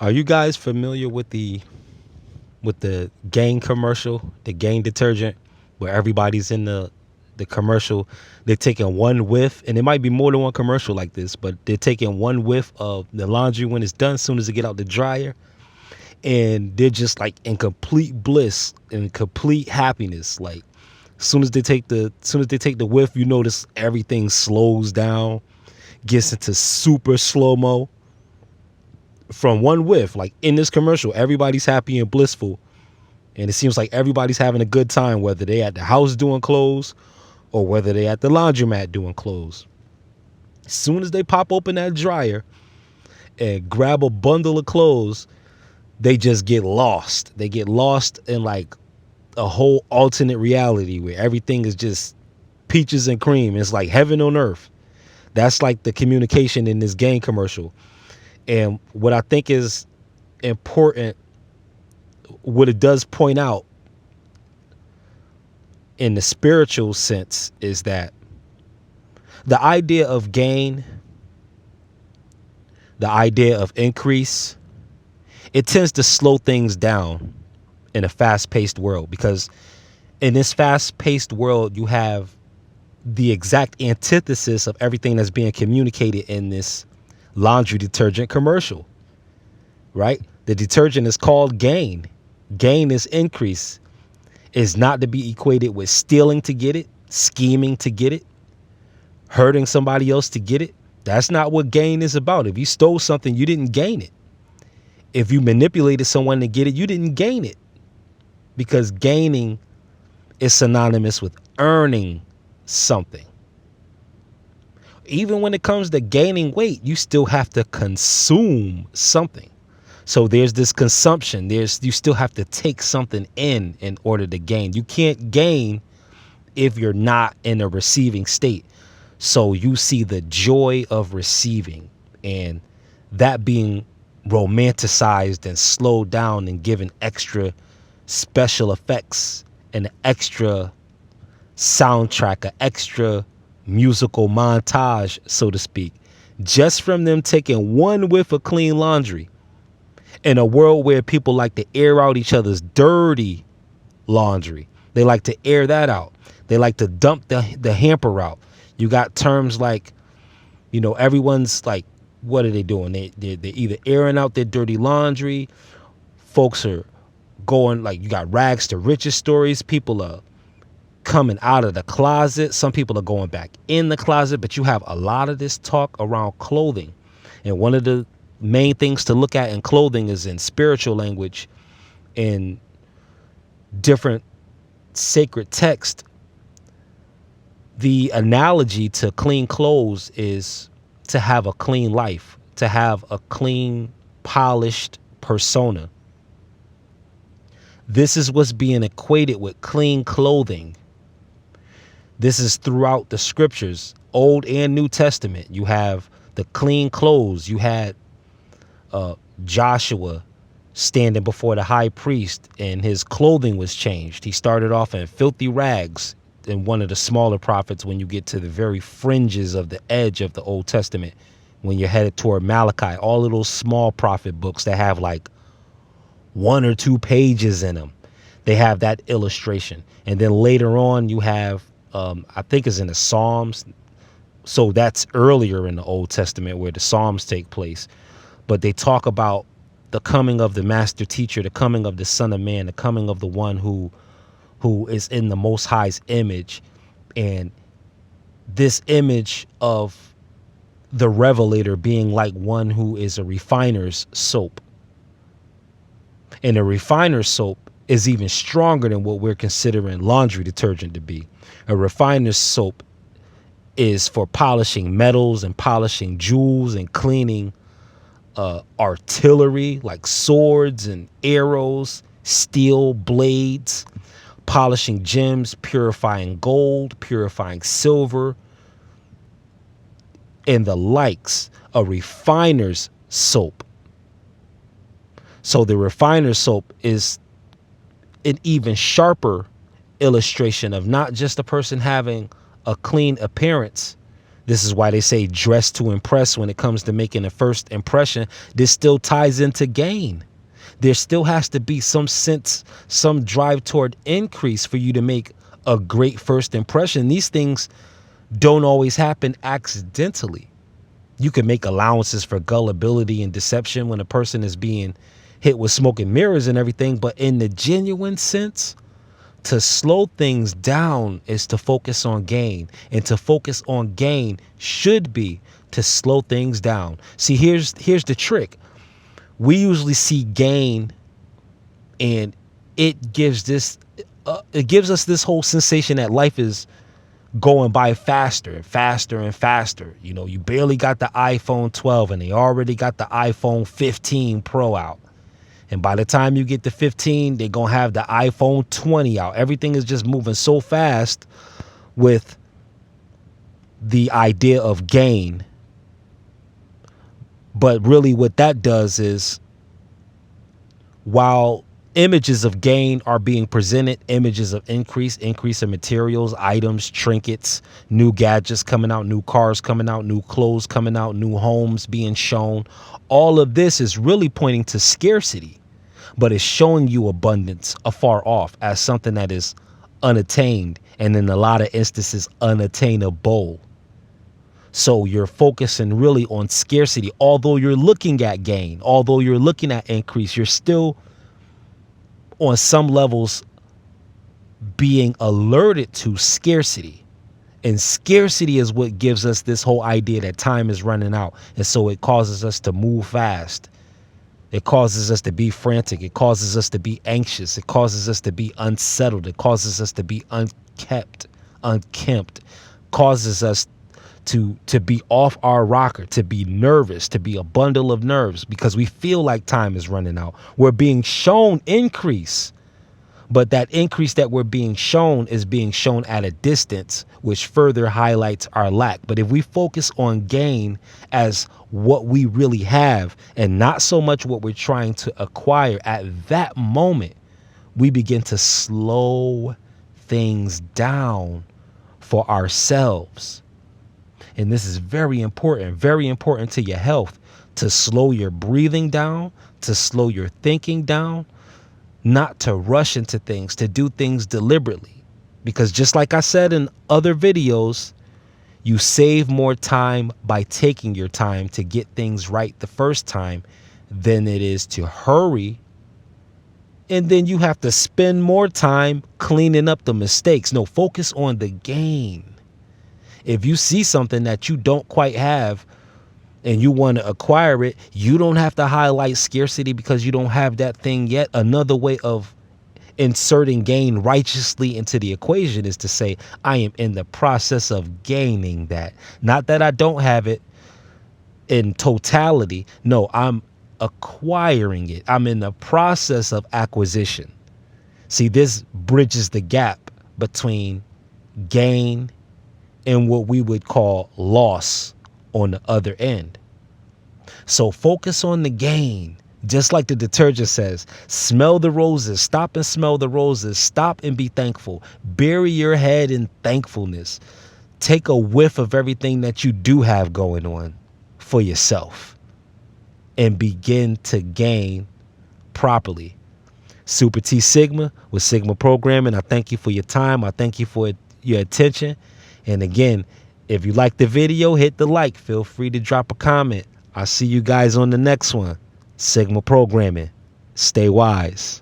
Are you guys familiar with the Gain commercial, the Gain detergent, where everybody's in the commercial? They're taking one whiff, and it might be more than one commercial like this, but they're taking one whiff of the laundry when it's done, as soon as it get out the dryer, and they're just like in complete bliss and complete happiness. Like as soon as they take the whiff, you notice everything slows down, gets into super slow mo from one whiff. Like in this commercial, everybody's happy and blissful, and it seems like everybody's having a good time, whether they at the house doing clothes or whether they at the laundromat doing clothes. As soon as they pop open that dryer and grab a bundle of clothes, they just get lost. They get lost in like a whole alternate reality where everything is just peaches and cream. It's like heaven on earth. That's like the communication in this Gain commercial. And what I think is important, what it does point out in the spiritual sense, is that the idea of gain, the idea of increase, it tends to slow things down in a fast-paced world, because in this fast-paced world, you have the exact antithesis of everything that's being communicated in this laundry detergent commercial, right? The detergent is called Gain. Gain is increase. Is not to be equated with stealing to get it, scheming to get it, hurting somebody else to get it. That's not what gain is about. If you stole something, you didn't gain it. If you manipulated someone to get it, you didn't gain it, because gaining is synonymous with earning something. Even when it comes to gaining weight, you still have to consume something. So there's this consumption. You still have to take something in order to gain. You can't gain if you're not in a receiving state. So you see the joy of receiving, and that being romanticized and slowed down and given extra special effects, an extra soundtrack, an extra musical montage, so to speak, just from them taking one whiff of clean laundry. In a world where people like to air out each other's dirty laundry, they like to air that out. They like to dump the hamper out. You got terms like, everyone's like, what are they doing? They're either airing out their dirty laundry. Folks are going, like, you got rags to riches stories. People are coming out of the closet. Some people are going back in the closet, but you have a lot of this talk around clothing. And one of the main things to look at in clothing is in spiritual language, in different sacred text. The analogy to clean clothes is to have a clean life, to have a clean, polished persona. This is what's being equated with clean clothing. This is throughout the scriptures, Old and New Testament. You have the clean clothes. You had Joshua standing before the high priest, and his clothing was changed. He started off in filthy rags in one of the smaller prophets. When you get to the very fringes of the edge of the Old Testament, when you're headed toward Malachi, all of those small prophet books that have like 1 or 2 pages in them, they have that illustration. And then later on you have, I think it's in the Psalms. So that's earlier in the Old Testament where the Psalms take place. But they talk about the coming of the master teacher, the coming of the Son of Man, the coming of the one who is in the Most High's image. And this image of the revelator being like one who is a refiner's soap. And a refiner's soap is even stronger than what we're considering laundry detergent to be. A refiner's soap is for polishing metals and polishing jewels and cleaning artillery like swords and arrows, steel blades, polishing gems, purifying gold, purifying silver, and the likes. A refiner's soap. So the refiner's soap is an even sharper illustration of not just a person having a clean appearance. This is why they say dress to impress when it comes to making a first impression. This still ties into gain. There still has to be some sense, some drive toward increase for you to make a great first impression. These things don't always happen accidentally. You can make allowances for gullibility and deception when a person is being hit with smoke and mirrors and everything. But in the genuine sense, to slow things down is to focus on gain. And to focus on gain should be to slow things down. See, here's the trick. We usually see gain, and it gives us this whole sensation that life is going by faster and faster and faster. You know, you barely got the iPhone 12 and they already got the iPhone 15 Pro out. And by the time you get to 15, they're going to have the iPhone 20 out. Everything is just moving so fast with the idea of gain. But really what that does is, while images of gain are being presented, images of increase of materials, items, trinkets, new gadgets coming out, new cars coming out, new clothes coming out, new homes being shown, all of this is really pointing to scarcity, but it's showing you abundance afar off as something that is unattained, and in a lot of instances unattainable. So you're focusing really on scarcity. Although you're looking at gain, although you're looking at increase, you're still on some levels being alerted to scarcity. And scarcity is what gives us this whole idea that time is running out. And so it causes us to move fast. It causes us to be frantic. It causes us to be anxious. It causes us to be unsettled. It causes us to be unkempt, causes us to be off our rocker, to be nervous, to be a bundle of nerves because we feel like time is running out. We're being shown increase, but that increase that we're being shown is being shown at a distance, which further highlights our lack. But if we focus on gain as what we really have and not so much what we're trying to acquire at that moment, we begin to slow things down for ourselves. And this is very important to your health, to slow your breathing down, to slow your thinking down, not to rush into things, to do things deliberately. Because just like I said in other videos, you save more time by taking your time to get things right the first time than it is to hurry. And then you have to spend more time cleaning up the mistakes. No, focus on the gain. If you see something that you don't quite have and you want to acquire it, you don't have to highlight scarcity because you don't have that thing yet. Another way of inserting gain righteously into the equation is to say, I am in the process of gaining that. Not that I don't have it in totality. No, I'm acquiring it. I'm in the process of acquisition. See, this bridges the gap between gain and what we would call loss on the other end. So focus on the gain. Just like the detergent says, smell the roses, stop and smell the roses, stop and be thankful. Bury your head in thankfulness. Take a whiff of everything that you do have going on for yourself and begin to gain properly. Super T Sigma with Sigma Programming. I thank you for your time. I thank you for your attention. And again, if you like the video, hit the like. Feel free to drop a comment. I'll see you guys on the next one. Sigma Programming. Stay wise.